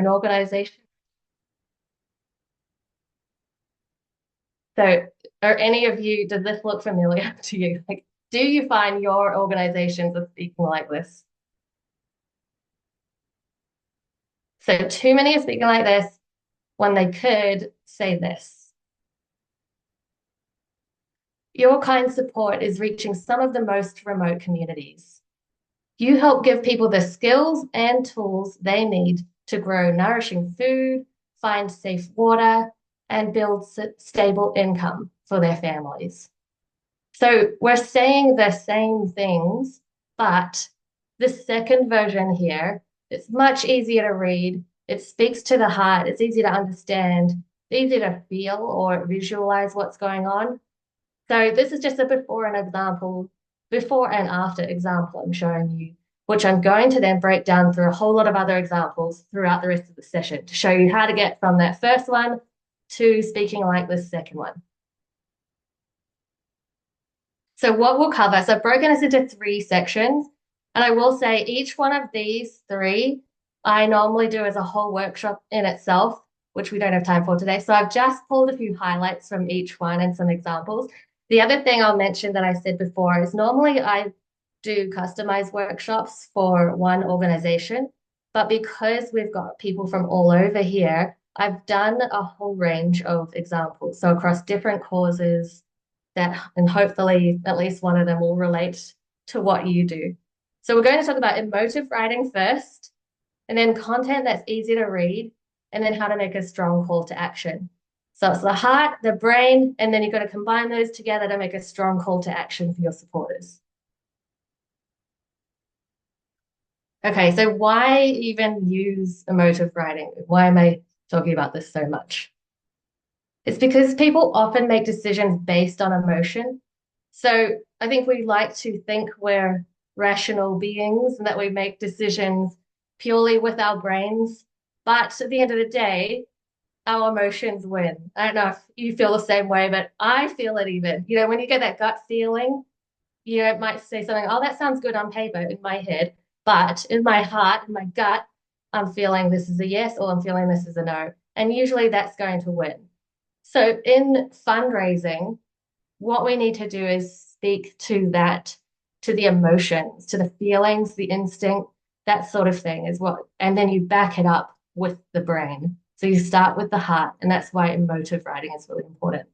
own organization? So are any of you, does this look familiar to you? Like, do you find your organizations are speaking like this? So too many are speaking like this when they could say this. Your kind support is reaching some of the most remote communities. You help give people the skills and tools they need to grow nourishing food, find safe water, and build stable income for their families. So we're saying the same things, but the second version here, it's much easier to read. It speaks to the heart. It's easy to understand. It's easy to feel or visualize what's going on. So this is just a before and after example I'm showing you, which I'm going to then break down through a whole lot of other examples throughout the rest of the session to show you how to get from that first one to speaking like this second one. So what we'll cover, so I've broken this into 3 sections, and I will say each one of these 3, I normally do as a whole workshop in itself, which we don't have time for today. So I've just pulled a few highlights from each one and some examples. The other thing I'll mention that I said before is normally I do customized workshops for one organization, but because we've got people from all over here, I've done a whole range of examples. So across different causes, and hopefully at least one of them will relate to what you do. So we're going to talk about emotive writing first, and then content that's easy to read, and then how to make a strong call to action. So it's the heart, the brain, and then you've got to combine those together to make a strong call to action for your supporters. Okay, so why even use emotive writing? Why am I talking about this so much? It's because people often make decisions based on emotion. So I think we like to think we're rational beings and that we make decisions purely with our brains. But at the end of the day, our emotions win. I don't know if you feel the same way, but I feel it even. You know, when you get that gut feeling, it might say something, oh, that sounds good on paper in my head, but in my heart, in my gut, I'm feeling this is a yes or I'm feeling this is a no. And usually that's going to win. So in fundraising, what we need to do is speak to that, to the emotions, to the feelings, the instinct, that sort of thing is what, and then you back it up with the brain. So you start with the heart, and that's why emotive writing is really important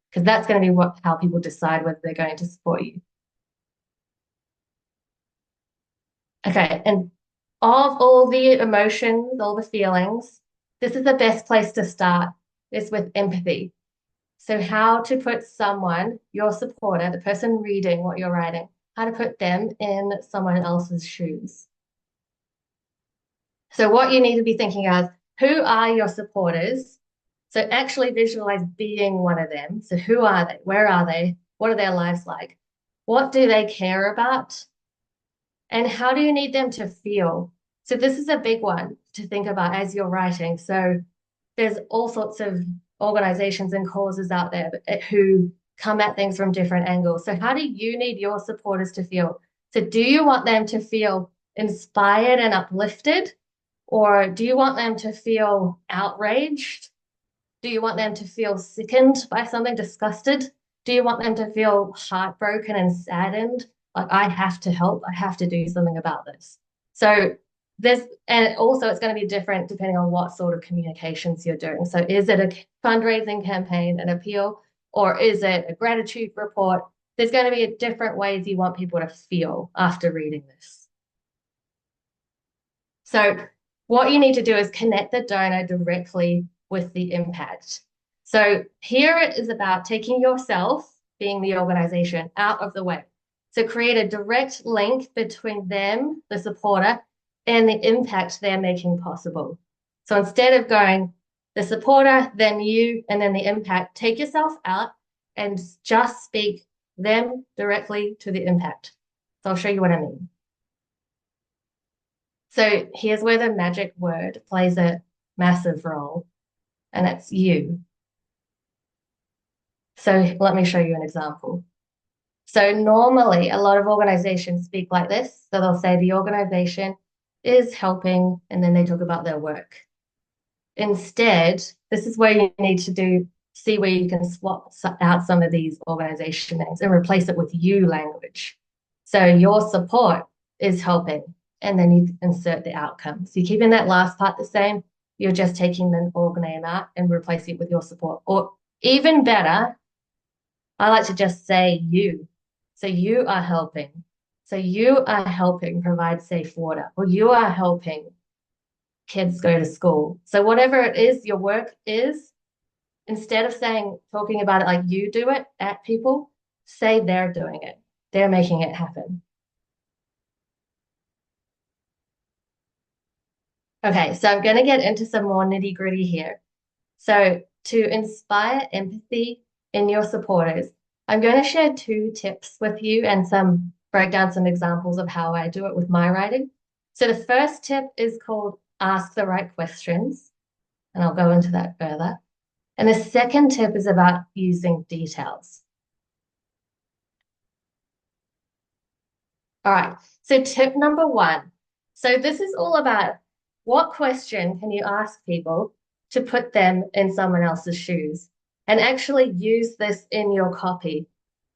because that's going to be how people decide whether they're going to support you. Okay, and of all the emotions, all the feelings, this is the best place to start is with empathy. So how to put someone, your supporter, the person reading what you're writing, how to put them in someone else's shoes. So what you need to be thinking of, who are your supporters? So actually visualize being one of them. So who are they? Where are they? What are their lives like? What do they care about? And how do you need them to feel? So this is a big one to think about as you're writing. So there's all sorts of organizations and causes out there who come at things from different angles. So how do you need your supporters to feel? So do you want them to feel inspired and uplifted? Or do you want them to feel outraged? Do you want them to feel sickened by something, disgusted? Do you want them to feel heartbroken and saddened? Like, I have to help, I have to do something about this. So and also it's going to be different depending on what sort of communications you're doing. So is it a fundraising campaign, an appeal, or is it a gratitude report? There's going to be different ways you want people to feel after reading this. So what you need to do is connect the donor directly with the impact. So here it is about taking yourself, being the organization, out of the way. So create a direct link between them, the supporter, and the impact they're making possible. So instead of going the supporter, then you, and then the impact, take yourself out and just speak them directly to the impact. So I'll show you what I mean. So here's where the magic word plays a massive role, and it's you. So let me show you an example. So normally a lot of organizations speak like this. So they'll say the organization is helping, and then they talk about their work. Instead, this is where you need to see where you can swap out some of these organization names and replace it with you language. So your support is helping, and then you insert the outcome. So you're keeping that last part the same. You're just taking the org name out and replacing it with your support. Or even better, I like to just say you. So you are helping. So you are helping provide safe water, or you are helping kids go to school. So whatever it is your work is, instead of talking about it like you do it at people, say they're doing it. They're making it happen. Okay, so I'm going to get into some more nitty gritty here. So to inspire empathy in your supporters, I'm going to share two tips with you and break down some examples of how I do it with my writing. So the first tip is called ask the right questions, and I'll go into that further. And the second tip is about using details. All right, so tip number one. So this is all about what question can you ask people to put them in someone else's shoes and actually use this in your copy.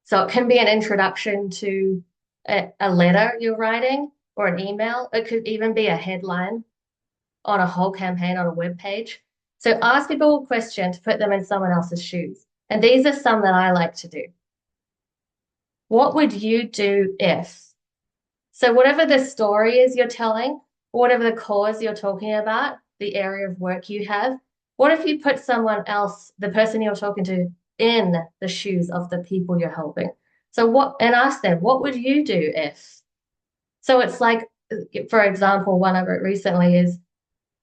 So it can be an introduction to a letter you're writing or an email. It could even be a headline on a whole campaign on a web page. So ask people a question to put them in someone else's shoes. And these are some that I like to do. What would you do if? So whatever the story is you're telling, or whatever the cause you're talking about, the area of work you have, what if you put someone else, the person you're talking to, in the shoes of the people you're helping? And ask them, what would you do if? So it's like, for example, one I wrote recently is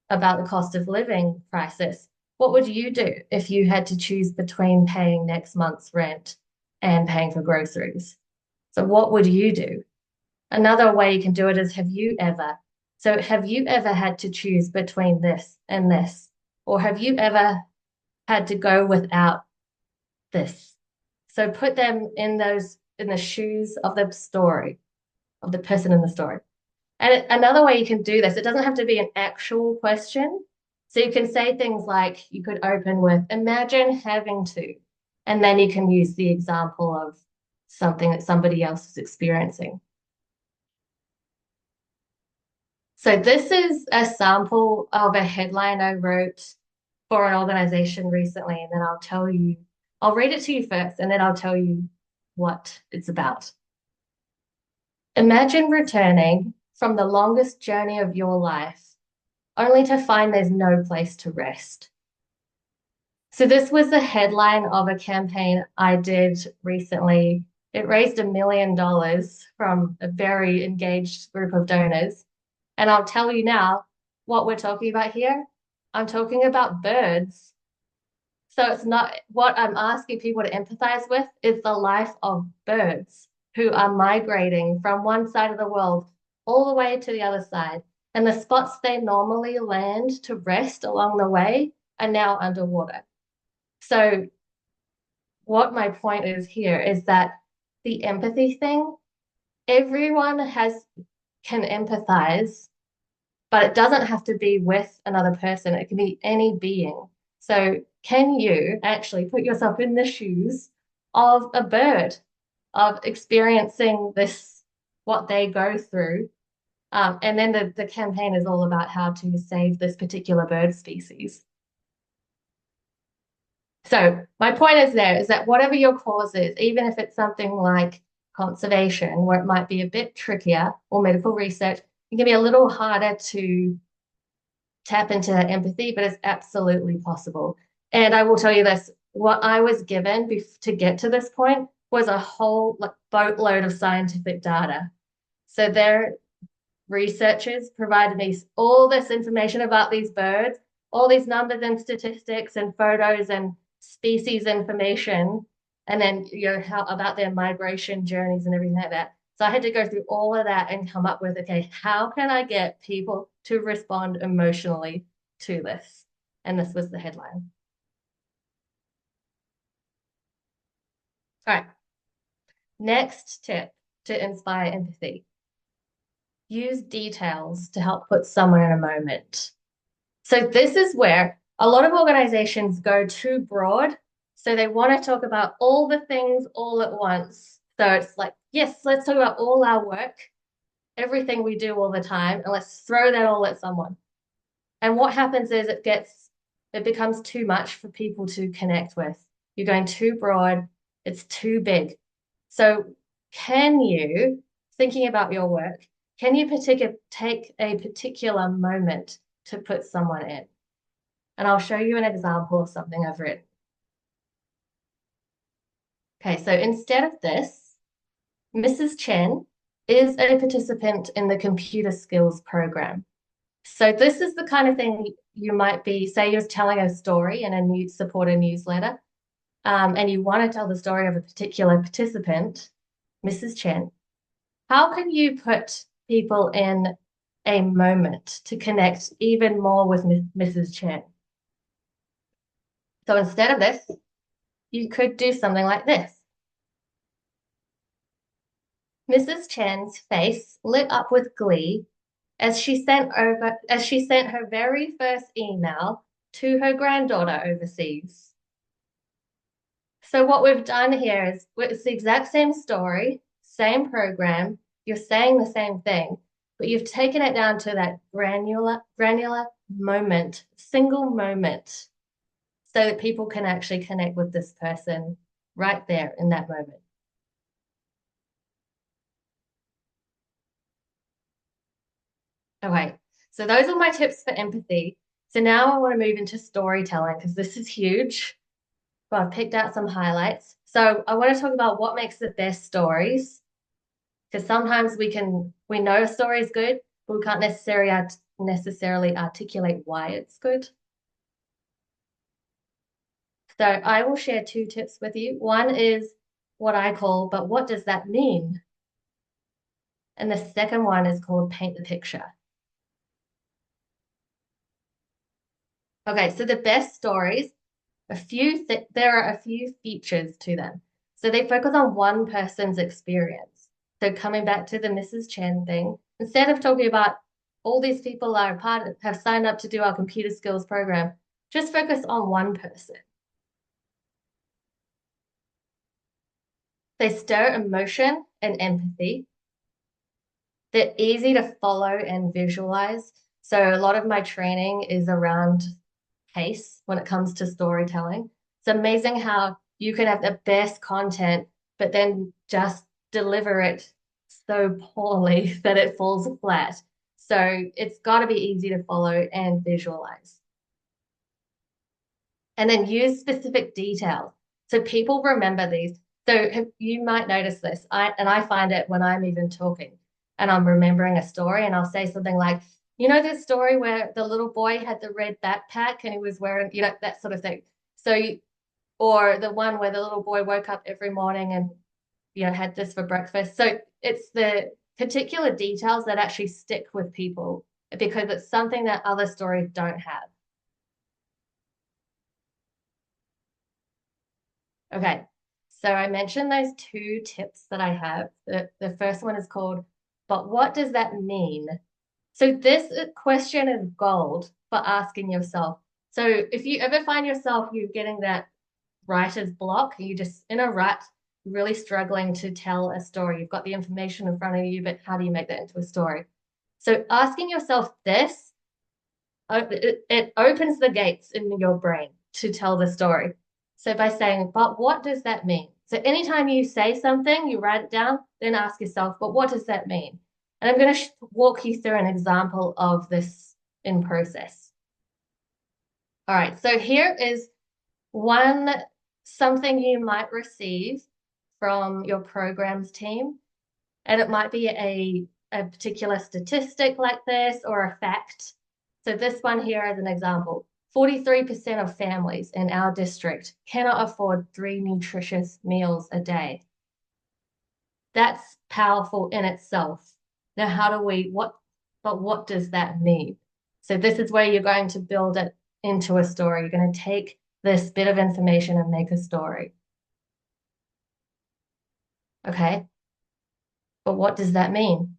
about the cost of living crisis. What would you do if you had to choose between paying next month's rent and paying for groceries? So what would you do? Another way you can do it is have you ever? So have you ever had to choose between this and this? Or have you ever had to go without this? So put them in the shoes of the story, of the person in the story. And another way you can do this, it doesn't have to be an actual question. So you can say things like you could open with, imagine having to, and then you can use the example of something that somebody else is experiencing. So this is a sample of a headline I wrote for an organization recently, and then I'll read it to you first, and then I'll tell you what it's about. Imagine returning from the longest journey of your life, only to find there's no place to rest. So this was the headline of a campaign I did recently. It raised $1 million from a very engaged group of donors. And I'll tell you now what we're talking about here. I'm talking about birds. So it's not what I'm asking people to empathize with is the life of birds who are migrating from one side of the world all the way to the other side. And the spots they normally land to rest along the way are now underwater. So what my point is here is that the empathy thing, everyone can empathize, but it doesn't have to be with another person. It can be any being. So can you actually put yourself in the shoes of a bird, of experiencing what they go through? And then the campaign is all about how to save this particular bird species. So my point is that whatever your cause is, even if it's something like conservation, where it might be a bit trickier, or medical research, it can be a little harder to tap into that empathy, but it's absolutely possible. And I will tell you this, what I was given to get to this point was a whole boatload of scientific data. So their researchers provided me all this information about these birds, all these numbers and statistics and photos and species information, and then how about their migration journeys and everything like that. So I had to go through all of that and come up with, okay, how can I get people to respond emotionally to this? And this was the headline. All right. Next tip to inspire empathy. Use details to help put someone in a moment. So this is where A lot of organizations go too broad. So they want to talk about all the things all at once. So it's like, yes, let's talk about all our work, everything we do all the time, and let's throw that all at someone. And what happens is it becomes too much for people to connect with. You're going too broad, it's too big. So can you, thinking about your work, can you take a particular moment to put someone in? And I'll show you an example of something I've written. Okay, so instead of this, Mrs. Chen is a participant in the computer skills program. So this is the kind of thing you might be, say you're telling a story in a new supporter newsletter, and you want to tell the story of a particular participant, Mrs. Chen. How can you put people in a moment to connect even more with Mrs. Chen? So instead of this, you could do something like this. Mrs. Chen's face lit up with glee as she sent her very first email to her granddaughter overseas. So what we've done here is it's the exact same story, same program, you're saying the same thing, but you've taken it down to that granular moment, single moment, so that people can actually connect with this person right there in that moment. Okay, so those are my tips for empathy. So now I want to move into storytelling because this is huge. But I've picked out some highlights. So I want to talk about what makes the best stories because sometimes we know a story is good, but we can't necessarily articulate why it's good. So I will share two tips with you. One is what I call, but what does that mean? And the second one is called paint the picture. Okay, so the best stories, there are a few features to them. So they focus on one person's experience. So coming back to the Mrs. Chen thing, instead of talking about all these people are have signed up to do our computer skills program, just focus on one person. They stir emotion and empathy. They're easy to follow and visualize. So a lot of my training is around pace when it comes to storytelling. It's amazing how you can have the best content, but then just deliver it so poorly that it falls flat. So it's got to be easy to follow and visualize. And then use specific details. So people remember these. So you might notice this. I find it when I'm even talking and I'm remembering a story and I'll say something like, you know, this story where the little boy had the red backpack and he was wearing, you know, that sort of thing. Or the one where the little boy woke up every morning and, you know, had this for breakfast. So it's the particular details that actually stick with people because it's something that other stories don't have. Okay, so I mentioned those two tips that I have. The first one is called, but what does that mean? So this question is gold for asking yourself. So if you ever find yourself you getting that writer's block, you just in a rut, really struggling to tell a story. You've got the information in front of you, but how do you make that into a story? So asking yourself this, it opens the gates in your brain to tell the story. So by saying, but what does that mean? So anytime you say something, you write it down, then ask yourself, but what does that mean? And I'm going to walk you through an example of this in process. All right, so here is one something you might receive from your programs team. And it might be a particular statistic like this or a fact. So this one here as an example, 43% of families in our district cannot afford 3 nutritious meals a day. That's powerful in itself. Now, but what does that mean? So this is where you're going to build it into a story. You're going to take this bit of information and make a story. Okay. But what does that mean?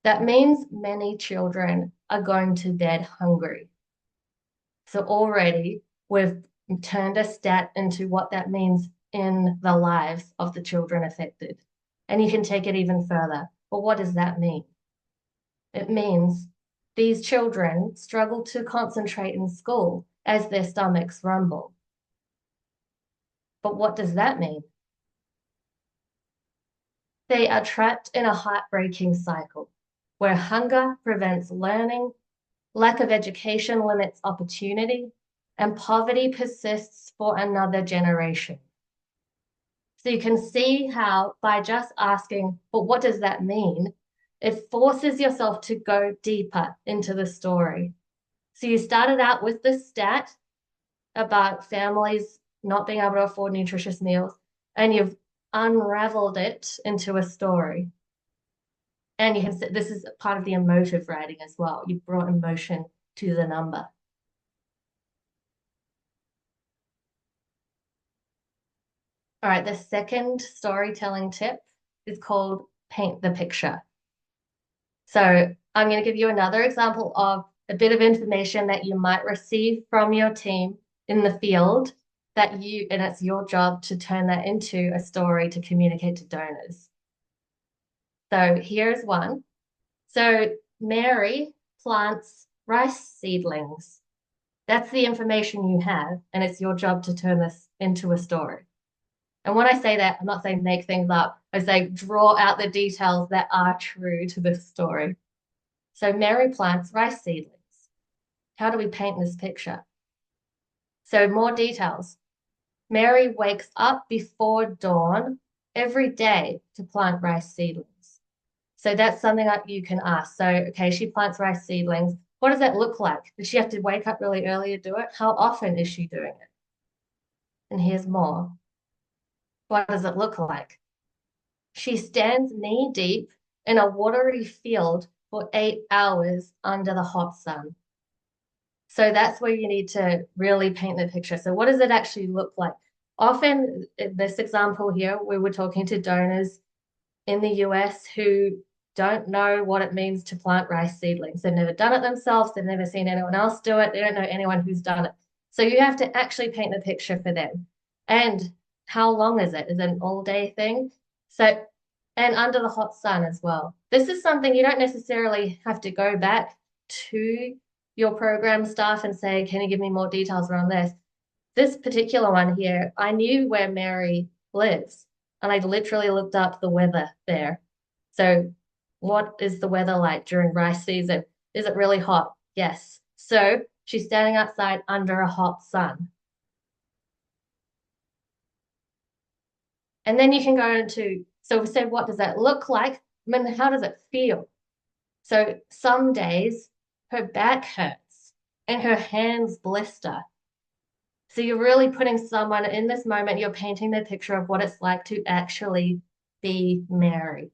That means many children are going to bed hungry. So already We've turned a stat into what that means in the lives of the children affected. And you can take it even further. But what does that mean? It means these children struggle to concentrate in school as their stomachs rumble. But what does that mean? They are trapped in a heartbreaking cycle where hunger prevents learning, lack of education limits opportunity, and poverty persists for another generation. So you can see how by just asking, but what does that mean? It forces yourself to go deeper into the story. So you started out with the stat about families not being able to afford nutritious meals, and you've unraveled it into a story. And you can see this is part of the emotive writing as well. You've brought emotion to the number. All right, the second storytelling tip is called paint the picture. So I'm going to give you another example of a bit of information that you might receive from your team in the field and it's your job to turn that into a story to communicate to donors. So here's one. So Mary plants rice seedlings. That's the information you have, and it's your job to turn this into a story. And when I say that, I'm not saying make things up. I say draw out the details that are true to this story. So Mary plants rice seedlings. How do we paint this picture? So more details. Mary wakes up before dawn every day to plant rice seedlings. So that's something that you can ask. So, okay, she plants rice seedlings. What does that look like? Does she have to wake up really early to do it? How often is she doing it? And here's more. What does it look like? She stands knee deep in a watery field for 8 hours under the hot sun. So that's where you need to really paint the picture. So what does it actually look like? Often, in this example here, we were talking to donors in the US who don't know what it means to plant rice seedlings. They've never done it themselves. They've never seen anyone else do it. They don't know anyone who's done it. So you have to actually paint the picture for them. And how long is it? Is it an all day thing? So, and under the hot sun as well. This is something you don't necessarily have to go back to your program staff and say, can you give me more details around this? This particular one here, I knew where Mary lives, and I literally looked up the weather there. So, what is the weather like during rice season? Is it really hot? Yes. So, she's standing outside under a hot sun. And then you can go into, so we said, what does that look like? I mean, how does it feel? So, some days her back hurts and her hands blister. So you're really putting someone in this moment, you're painting the picture of what it's like to actually be Mary.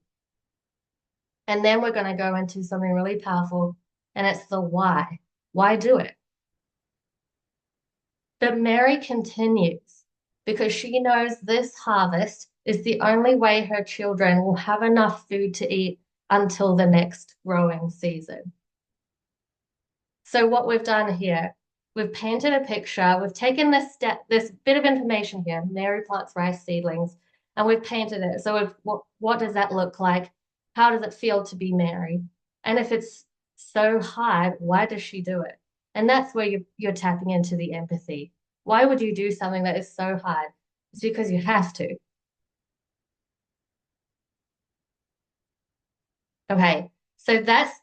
And then we're going to go into something really powerful, and it's the why. Why do it? But Mary continues because she knows this harvest is the only way her children will have enough food to eat until the next growing season. So what we've done here, we've painted a picture, we've taken this bit of information here, Mary plants rice seedlings, and we've painted it. So what does that look like? How does it feel to be Mary? And if it's so hard, why does she do it? And that's where you're tapping into the empathy. Why would you do something that is so hard? It's because you have to. Okay, so that's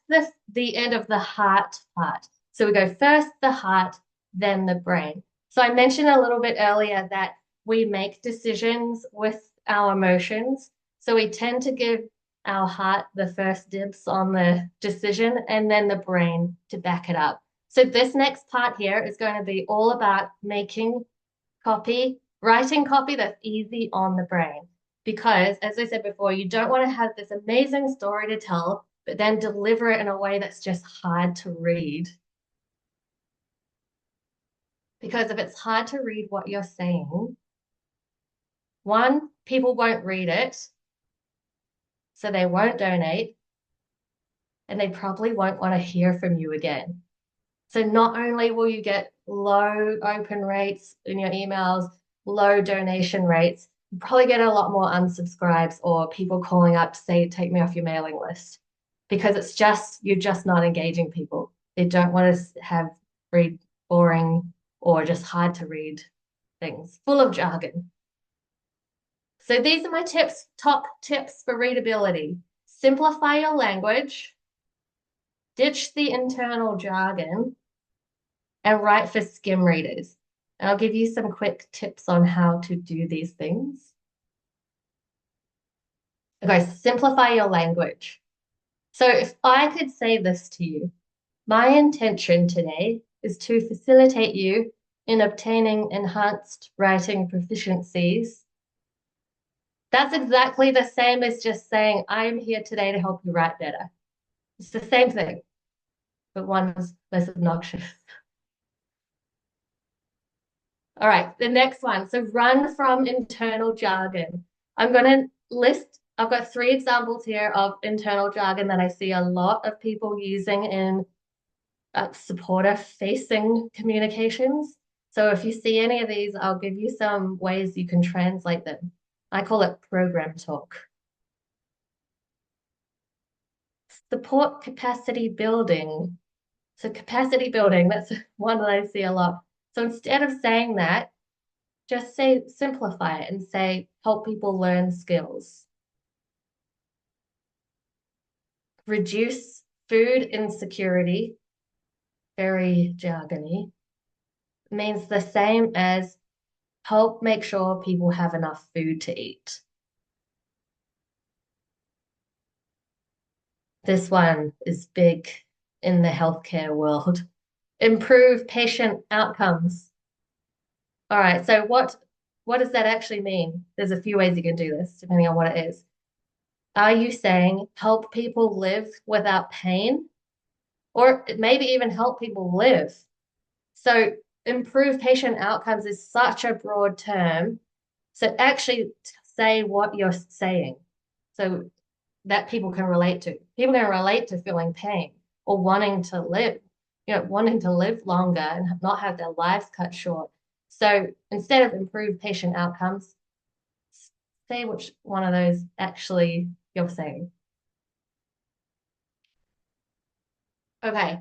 the end of the heart part. So we go first the heart, then the brain. So I mentioned a little bit earlier that we make decisions with our emotions. So we tend to give our heart the first dibs on the decision and then the brain to back it up. So this next part here is going to be all about making copy, writing copy that's easy on the brain. Because, as I said before, you don't want to have this amazing story to tell, but then deliver it in a way that's just hard to read. Because if it's hard to read what you're saying, one, people won't read it, so they won't donate, and they probably won't want to hear from you again. So not only will you get low open rates in your emails, low donation rates, you probably get a lot more unsubscribes or people calling up to say, take me off your mailing list because you're just not engaging people. They don't want to have read boring or just hard to read things full of jargon. So these are my tips, top tips for readability. Simplify your language, ditch the internal jargon, and write for skim readers. And I'll give you some quick tips on how to do these things. Okay, simplify your language. So if I could say this to you, my intention today is to facilitate you in obtaining enhanced writing proficiencies. That's exactly the same as just saying, I'm here today to help you write better. It's the same thing, but one's less obnoxious. All right, the next one. So run from internal jargon. I'm going to list, I've got three examples here of internal jargon that I see a lot of people using in supporter facing communications. So if you see any of these, I'll give you some ways you can translate them. I call it program talk. Support capacity building. So capacity building, that's one that I see a lot. So instead of saying that, just say, simplify it and say, help people learn skills. Reduce food insecurity, very jargony, means the same as help make sure people have enough food to eat. This one is big in the healthcare world. Improve patient outcomes. All right, so what does that actually mean? There's a few ways you can do this, depending on what it is. Are you saying help people live without pain? Or maybe even help people live? So improve patient outcomes is such a broad term. So actually say what you're saying so that people can relate to. People can relate to feeling pain or wanting to live, wanting to live longer and not have their lives cut short. So instead of improve patient outcomes, say which one of those actually you're saying. Okay,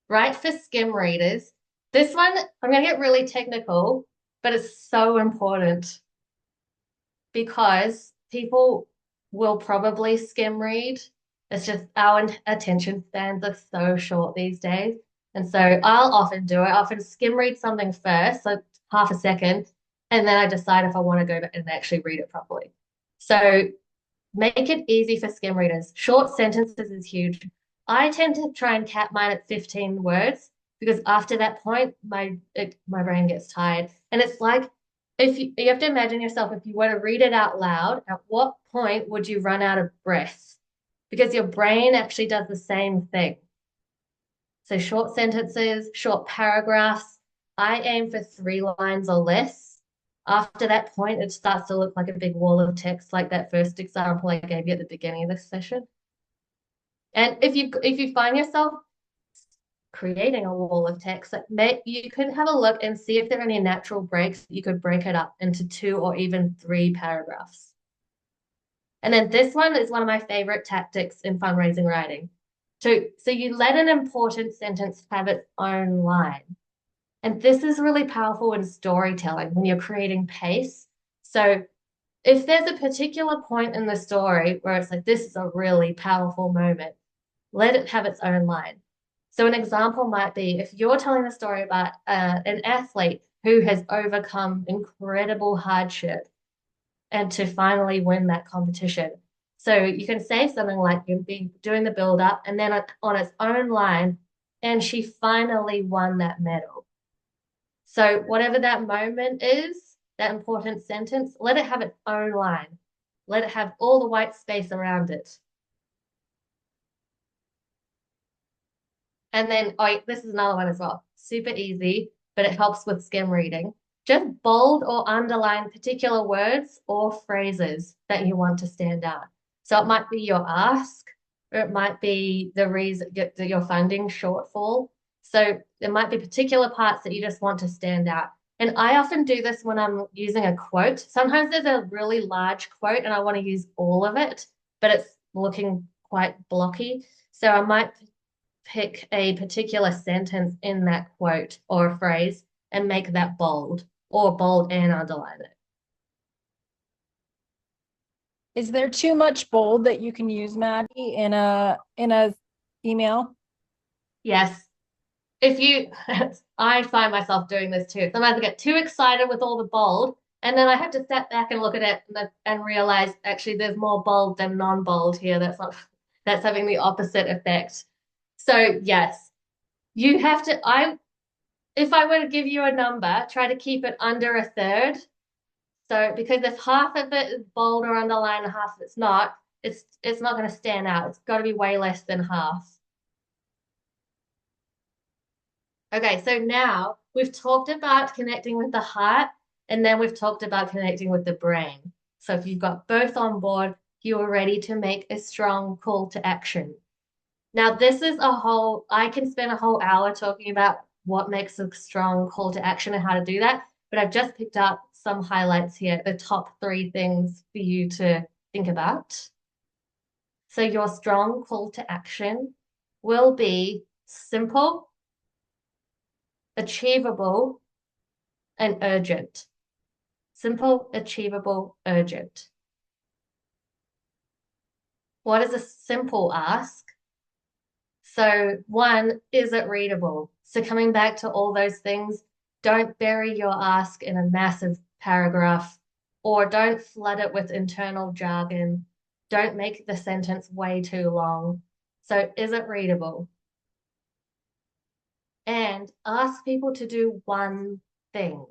right for skim readers. This one, I'm going to get really technical, but it's so important because people will probably skim read. It's just our attention spans are so short these days. And so I'll often do it. I often skim read something first, so half a second, and then I decide if I want to go back and actually read it properly. So make it easy for skim readers. Short sentences is huge. I tend to try and cap mine at 15 words because after that point, my brain gets tired. And it's like if you have to imagine yourself, if you were to read it out loud, at what point would you run out of breath? Because your brain actually does the same thing. So short sentences, short paragraphs. I aim for 3 lines or less. After that point, it starts to look like a big wall of text, like that first example I gave you at the beginning of this session. And if you find yourself creating a wall of text, you could have a look and see if there are any natural breaks. You could break it up into 2 or even 3 paragraphs. And then this one is one of my favorite tactics in fundraising writing. So you let an important sentence have its own line. And this is really powerful in storytelling when you're creating pace. So if there's a particular point in the story where it's like, this is a really powerful moment, let it have its own line. So an example might be if you're telling a story about an athlete who has overcome incredible hardship and to finally win that competition. So you can say something like you'll be doing the build up and then on its own line, and she finally won that medal. So whatever that moment is, that important sentence, let it have its own line. Let it have all the white space around it. And then, oh, this is another one as well. Super easy, but it helps with skim reading. Just bold or underline particular words or phrases that you want to stand out. So it might be your ask, or it might be the reason your funding shortfall. So there might be particular parts that you just want to stand out. And I often do this when I'm using a quote. Sometimes there's a really large quote and I want to use all of it, but it's looking quite blocky. So I might pick a particular sentence in that quote or a phrase and make that bold or bold and underline it. Is there too much bold that you can use, Maddie, in a email? Yes. If you, I find myself doing this too. Sometimes I get too excited with all the bold, and then I have to step back and look at it and realize actually there's more bold than non-bold here. That's having the opposite effect. So yes, you have to, if I were to give you a number, try to keep it under a third. So because if half of it is bold or underlined and half of it's not, it's not going to stand out. It's got to be way less than half. Okay, so now we've talked about connecting with the heart, and then we've talked about connecting with the brain. So if you've got both on board, you are ready to make a strong call to action. Now, I can spend a whole hour talking about what makes a strong call to action and how to do that, but I've just picked up some highlights here, the top three things for you to think about. So your strong call to action will be simple, achievable, and urgent. Simple, achievable, urgent. What is a simple ask? So, one, is it readable? So, coming back to all those things, don't bury your ask in a massive paragraph or don't flood it with internal jargon. Don't make the sentence way too long. So, is it readable? And ask people to do one thing.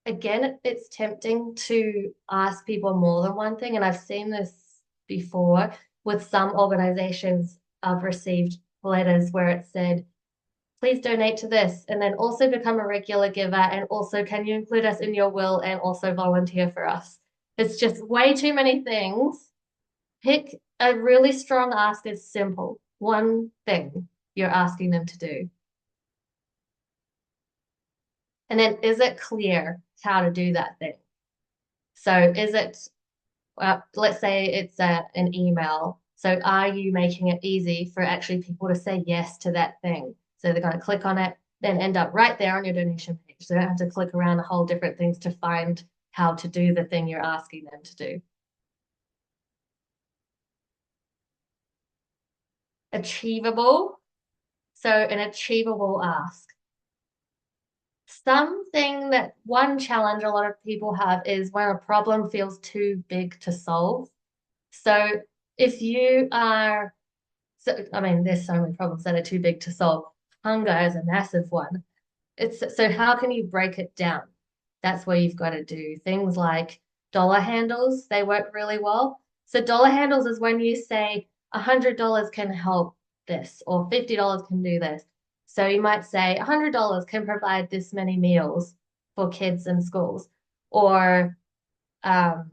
Again, it's tempting to ask people more than one thing. And I've seen this before with some organizations. I've received letters where it said, please donate to this and then also become a regular giver. And also, can you include us in your will and also volunteer for us? It's just way too many things. Pick a really strong ask is simple. One thing you're asking them to do. And then is it clear how to do that thing? So is it let's say it's an email. So are you making it easy for actually people to say yes to that thing? So they're going to click on it, then end up right there on your donation page. So they don't have to click around a whole different things to find how to do the thing you're asking them to do. Achievable. So an achievable ask. Something that one challenge a lot of people have is when a problem feels too big to solve. So if you are So, I mean, there's so many problems that are too big to solve. Hunger is a massive one. It's so how can you break it down? That's where you've got to do things like dollar handles. They work really well. So dollar handles is when you say $100 can help this or $50 can do this. So you might say $100 can provide this many meals for kids in schools, or a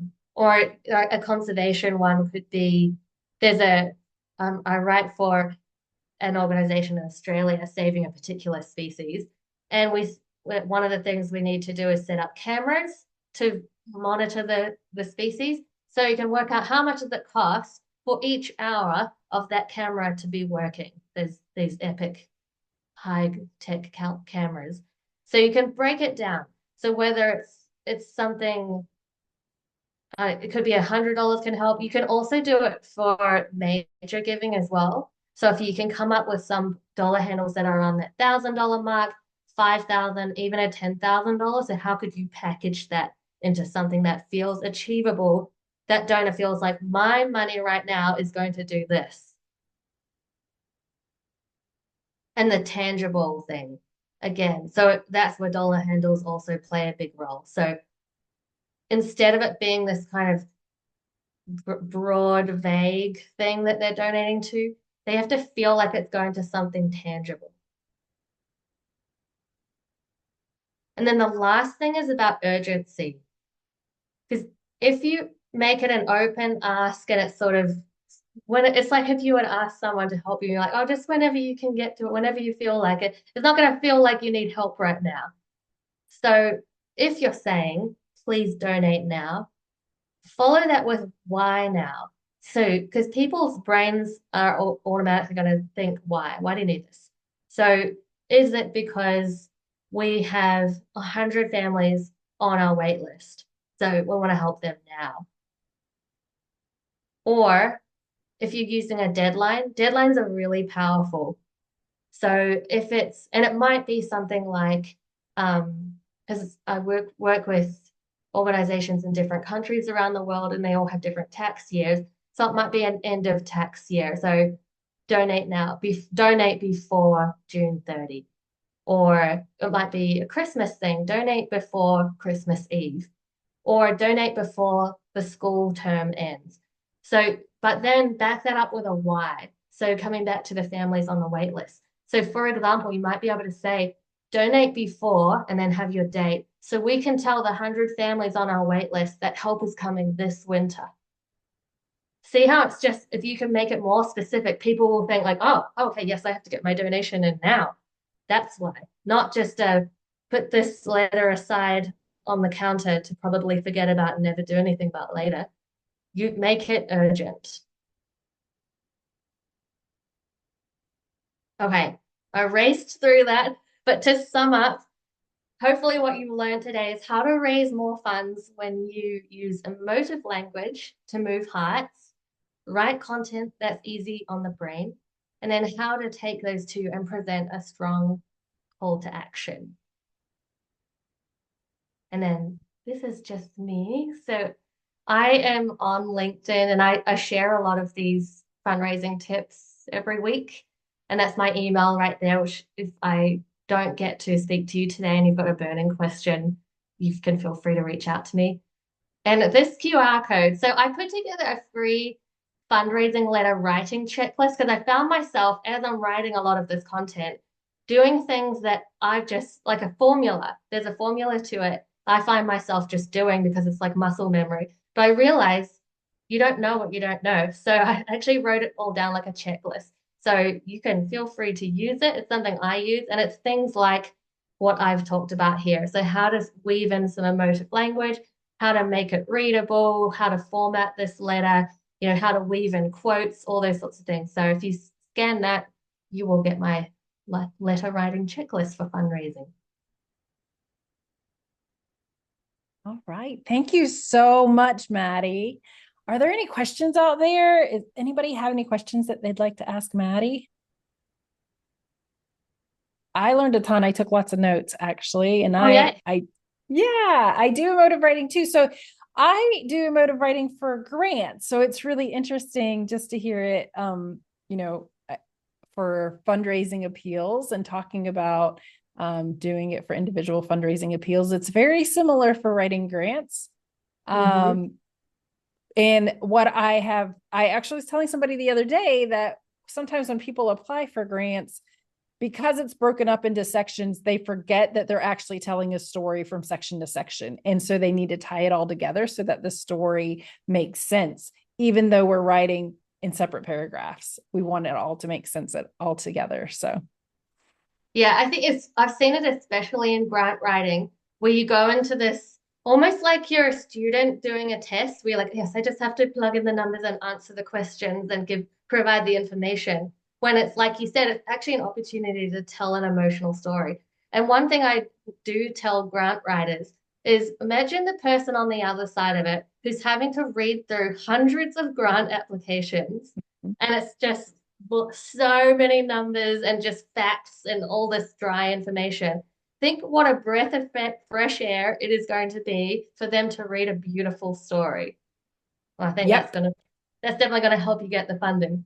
conservation one could be there's a I write for an organization in Australia saving a particular species, and one of the things we need to do is set up cameras to monitor the species, so you can work out how much does it cost for each hour of that camera to be working. There's these epic high tech cameras, so you can break it down. So whether it's something it could be $100 can help. You can also do it for major giving as well. So if you can come up with some dollar handles that are on that $1,000 mark, 5,000, even a $10,000. So how could you package that into something that feels achievable? That donor feels like my money right now is going to do this. And the tangible thing again. So that's where dollar handles also play a big role. So instead of it being this kind of broad, vague thing that they're donating to, they have to feel like it's going to something tangible. And then the last thing is about urgency. Because if you make it an open ask and it's sort of when it's like if you would ask someone to help you, you're like, oh, just whenever you can get to it, whenever you feel like it, it's not going to feel like you need help right now. So if you're saying, please donate now, follow that with why now. So, because people's brains are automatically going to think, why? Why do you need this? So, is it because we have 100 families on our wait list? So, we want to help them now. Or if you're using a deadline, deadlines are really powerful. So if it's, and it might be something like, because I work with organizations in different countries around the world, and they all have different tax years. So it might be an end of tax year. So donate now, donate before June 30. Or it might be a Christmas thing, donate before Christmas Eve, or donate before the school term ends. So, but then back that up with a why. So coming back to the families on the wait list. So for example, you might be able to say, donate before and then have your date. So we can tell the 100 families on our wait list that help is coming this winter. See how it's just, if you can make it more specific, people will think like, oh, okay, yes, I have to get my donation in now. That's why, not just put this letter aside on the counter to probably forget about and never do anything about later. You make it urgent. Okay, I raced through that, but to sum up, hopefully what you learned today is how to raise more funds when you use emotive language to move hearts, write content that's easy on the brain, and then how to take those two and present a strong call to action. And then this is just me. So I am on LinkedIn and I share a lot of these fundraising tips every week. And that's my email right there, which if I don't get to speak to you today and you've got a burning question, you can feel free to reach out to me. And this QR code. So I put together a free fundraising letter writing checklist because I found myself as I'm writing a lot of this content doing things that I've just like a formula. There's a formula to it. I find myself just doing because it's like muscle memory. But I realize you don't know what you don't know. So I actually wrote it all down like a checklist. So you can feel free to use it. It's something I use, and it's things like what I've talked about here. So how to weave in some emotive language, how to make it readable, how to format this letter, how to weave in quotes, all those sorts of things. So if you scan that, you will get my letter writing checklist for fundraising. All right. Thank you so much, Maddie. Are there any questions out there? Is anybody have any questions that they'd like to ask Maddie? I learned a ton. I took lots of notes actually. And Oh yeah. yeah, I do emotive writing too. So I do emotive writing for grants. So it's really interesting just to hear it, you know, for fundraising appeals and talking about doing it for individual fundraising appeals. It's very similar for writing grants. Mm-hmm. And I actually was telling somebody the other day that sometimes when people apply for grants, because it's broken up into sections, they forget that they're actually telling a story from section to section. And so they need to tie it all together so that the story makes sense, even though we're writing in separate paragraphs. We want it all to make sense all together. So Yeah, I think I've seen it especially in grant writing where you go into this almost like you're a student doing a test where you're like, yes, I just have to plug in the numbers and answer the questions and provide the information. When it's like you said, it's actually an opportunity to tell an emotional story. And one thing I do tell grant writers is imagine the person on the other side of it who's having to read through hundreds of grant applications and it's just so many numbers and just facts and all this dry information. Think what a breath of fresh air it is going to be for them to read a beautiful story. Well, I think yep, that's definitely gonna help you get the funding.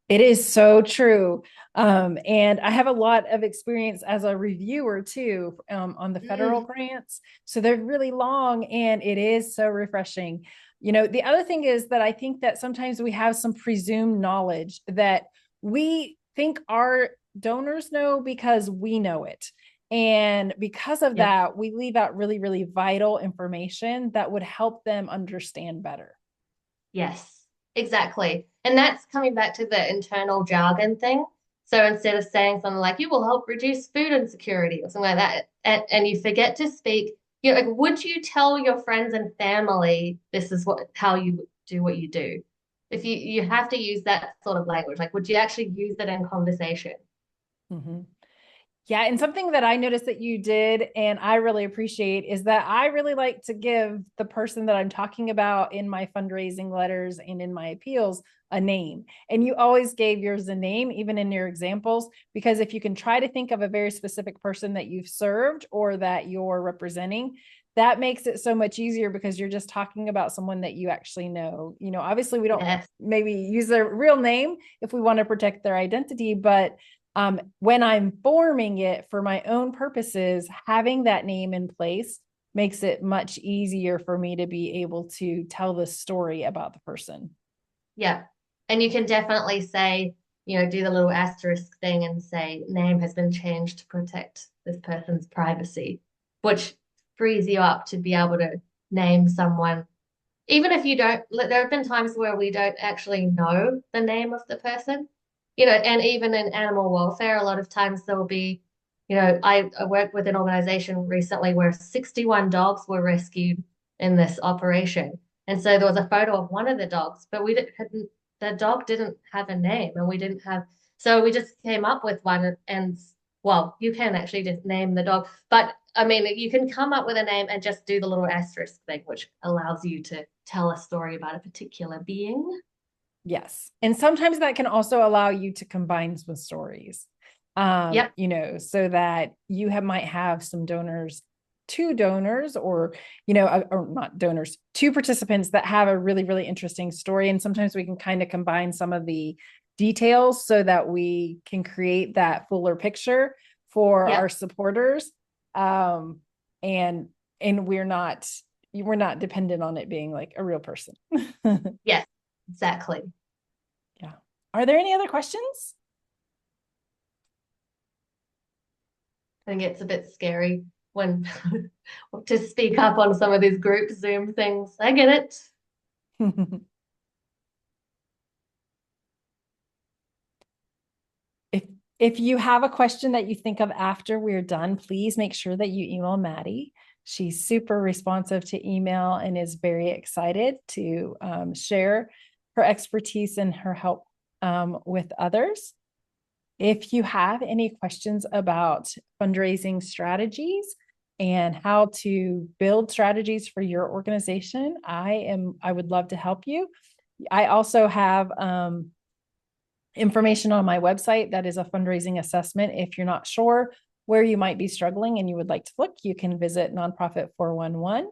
it is so true. And I have a lot of experience as a reviewer too, on the federal Mm, grants. So they're really long and it is so refreshing. The other thing is that I think that sometimes we have some presumed knowledge that we think our donors know because we know it. And because of yep. that, we leave out really, really vital information that would help them understand better. Yes. Exactly. And that's coming back to the internal jargon thing. So instead of saying something like, you will help reduce food insecurity or something like that, and you forget to speak, you know, like, would you tell your friends and family this is what how you do what you do? If you have to use that sort of language, like, would you actually use it in conversation? Mhm. Yeah, and something that I noticed that you did and I really appreciate is that I really like to give the person that I'm talking about in my fundraising letters and in my appeals a name. And you always gave yours a name, even in your examples, because if you can try to think of a very specific person that you've served or that you're representing, that makes it so much easier because you're just talking about someone that you actually know. You know, obviously, we don't Yes. maybe use their real name if we want to protect their identity, but when I'm forming it for my own purposes, having that name in place makes it much easier for me to be able to tell the story about the person. Yeah. And you can definitely say, you know, do the little asterisk thing and say name has been changed to protect this person's privacy, which frees you up to be able to name someone. Even if you don't, there have been times where we don't actually know the name of the person, you know, and even in animal welfare, a lot of times there will be, you know, I worked with an organization recently where 61 dogs were rescued in this operation. And so there was a photo of one of the dogs, but we didn't, the dog didn't have a name and we didn't have, so we just came up with one and, well, you can actually just name the dog, but I mean, you can come up with a name and just do the little asterisk thing, which allows you to tell a story about a particular being. Yes. And sometimes that can also allow you to combine some stories, Yep. you know, so that you might have some donors, two donors, or, you know, or not donors, two participants that have a really, really interesting story. And sometimes we can kind of combine some of the details so that we can create that fuller picture for our Yep. supporters. Um, and, and we're not dependent on it being like a real person. Yes. Exactly. Yeah. Are there any other questions? I think it's a bit scary when to speak up on some of these group Zoom things. I get it. if if you have a question that you think of after we're done, please make sure that you email Maddie. She's super responsive to email and is very excited to share her expertise and her help with others. If you have any questions about fundraising strategies and how to build strategies for your organization, I would love to help you. I also have information on my website that is a fundraising assessment. If you're not sure where you might be struggling and you would like to look, you can visit Nonprofit 411.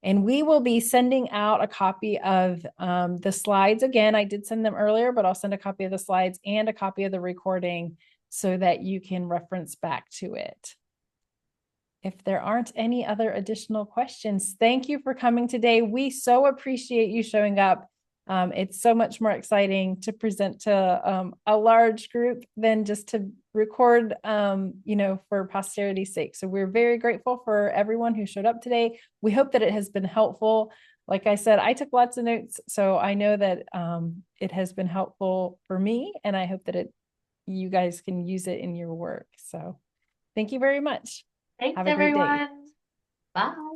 And we will be sending out a copy of the slides. Again, I did send them earlier, but I'll send a copy of the slides and a copy of the recording so that you can reference back to it. If there aren't any other additional questions, thank you for coming today. We so appreciate you showing up. It's so much more exciting to present to a large group than just to record, you know, for posterity's sake. So we're very grateful for everyone who showed up today. We hope that it has been helpful. Like I said, I took lots of notes, so I know that it has been helpful for me, and I hope that you guys can use it in your work. So thank you very much. Thanks, Have a great day. everyone. Bye.